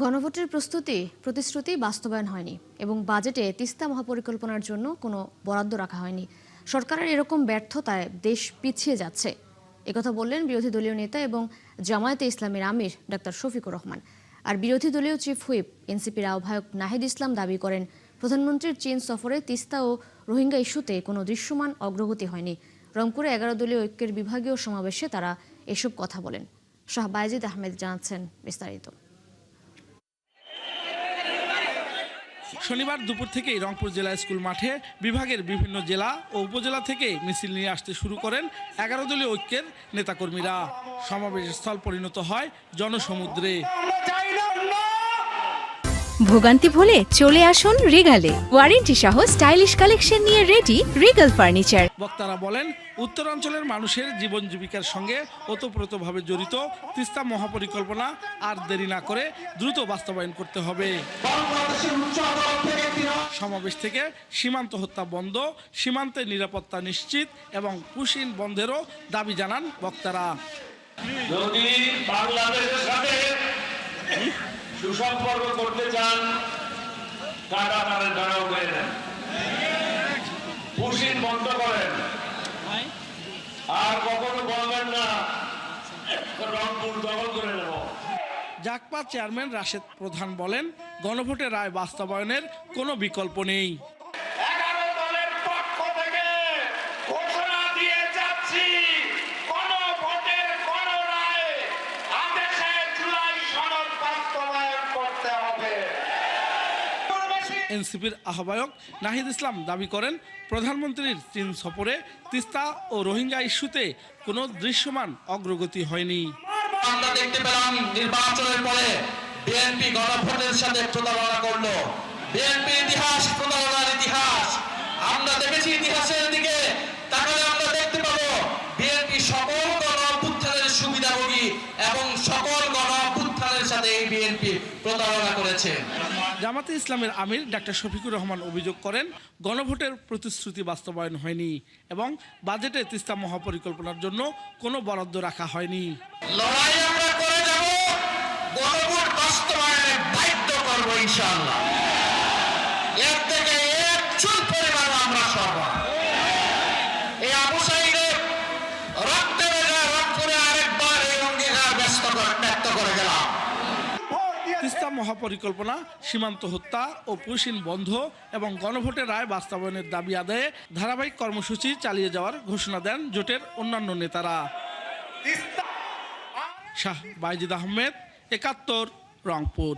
গণভোটের প্রতিশ্রুতি বাস্তবায়ন হয়নি এবং বাজেটে তিস্তা মহাপরিকল্পনার জন্য কোনো বরাদ্দ রাখা হয়নি। সরকারের এরকম ব্যর্থতায় দেশ পিছিয়ে যাচ্ছে, একথা বললেন বিরোধী দলীয় নেতা এবং জামায়াতে ইসলামের আমির ডাক্তার শফিকুর রহমান। আর বিরোধী দলীয় চিফ হুইপ এনসিপির আহ্বায়ক নাহিদ ইসলাম দাবি করেন, প্রধানমন্ত্রীর চীন সফরে তিস্তা ও রোহিঙ্গা ইস্যুতে কোনো দৃশ্যমান অগ্রগতি হয়নি। রংপুরে 11 দলীয় ঐক্যের বিভাগীয় সমাবেশে তারা এসব কথা বলেন। শাহ বায়েজিদ আহমেদ জানাচ্ছেন বিস্তারিত। শনিবার দুপুর থেকেই রংপুর জেলা স্কুল মাঠে বিভাগের বিভিন্ন জেলা ও উপজেলা থেকে মিছিল নিয়ে আসতে শুরু করেন 11 দলীয় ঐক্যের নেতাকর্মীরা। সমাবেশ স্থল পরিণত হয় জনসমুদ্রে। ভোগান্তি ভুলে চলে আসুন রিগালে, ওয়ারেন্টি সহ স্টাইলিশ কালেকশন নিয়ে রেডি রিগাল ফার্নিচার। বক্তারা বলেন, উত্তরাঞ্চলের মানুষের জীবন জীবিকার সঙ্গে ওতপ্রোতভাবে জড়িত তিস্তা মহাপরিকল্পনা আর দেরি না করে দ্রুত বাস্তবায়ন করতে হবে। সমাবেশ থেকে সীমান্ত হত্যা বন্ধ, সীমান্তে নিরাপত্তা নিশ্চিত এবং পুশিন বন্ধেরও দাবি জানান বক্তারা। যদি বাংলাদেশের সাথে সুসম্পর্ক করতে চান, কাটা তাদের দাঁড়াও করে দেন, পুশিন বন্ধ করেন, আর কখনো বলবেন না রংপুর দখল করে নেব। জাগপা চেয়ারম্যান রাশেদ প্রধান বলেন, গণভোটের রায় বাস্তবায়নের কোনো বিকল্প নেই। 11 দলের পক্ষ থেকে ঘোষণা দিয়ে যাচ্ছি, কোন ভোটের কোন রায় আদেশে জুলাই সনদ বাস্তবায়ন করতে হবে। এনসিপির আহ্বায়ক নাহিদ ইসলাম দাবি করেন, প্রধানমন্ত্রীর চীন সফরে তিস্তা ও রোহিঙ্গা ইস্যুতে কোনো দৃশ্যমান অগ্রগতি হয়নি। আমরা দেখতে পেলাম নির্বাচনের পরে বিএনপি গণভোটের সাথে প্রতারণা করলো। বিএনপি ইতিহাস প্রতারণার ইতিহাস। আমরা দেখেছি ইতিহাসের দিকে তাহলে আমরা দেখতে পাবো বিএনপি সকল গণ-অভ্যুত্থানের সুবিধাভোগী এবং সকল গণ-অভ্যুত্থানের সাথে এই বিএনপি প্রতারণা করেছে। জামাতে ইসলামের আমির ডাক্তার শফিকুর রহমান অভিযোগ করেন, গণভোটের প্রতিশ্রুতি বাস্তবায়ন হয়নি এবং বাজেটে তিস্তা মহাপরিকল্পনার জন্য কোনো বরাদ্দ রাখা হয়নি। লড়াই আমরা করে যাব, গণভোট বাস্তবায়নে বাধ্য করব ইনশাআল্লাহ। এর থেকে এক চুল পরিমাণ আমরা সরব। এই আবু সাঈদের রক্তের রংপুরে আরেকবার এই অঙ্গীকার ব্যক্ত করে গেলাম। তিস্তা মহাপরিকল্পনা, সীমান্ত হত্যা ও পুশিন বন্ধ এবং গণভোটের রায় বাস্তবায়নের দাবি আদায়ে ধারাবাহিক কর্মসূচি চালিয়ে যাওয়ার ঘোষণা দেন জোটের অন্যান্য নেতারা। শাহ বায়েজিদ আহমেদ, 71, রংপুর।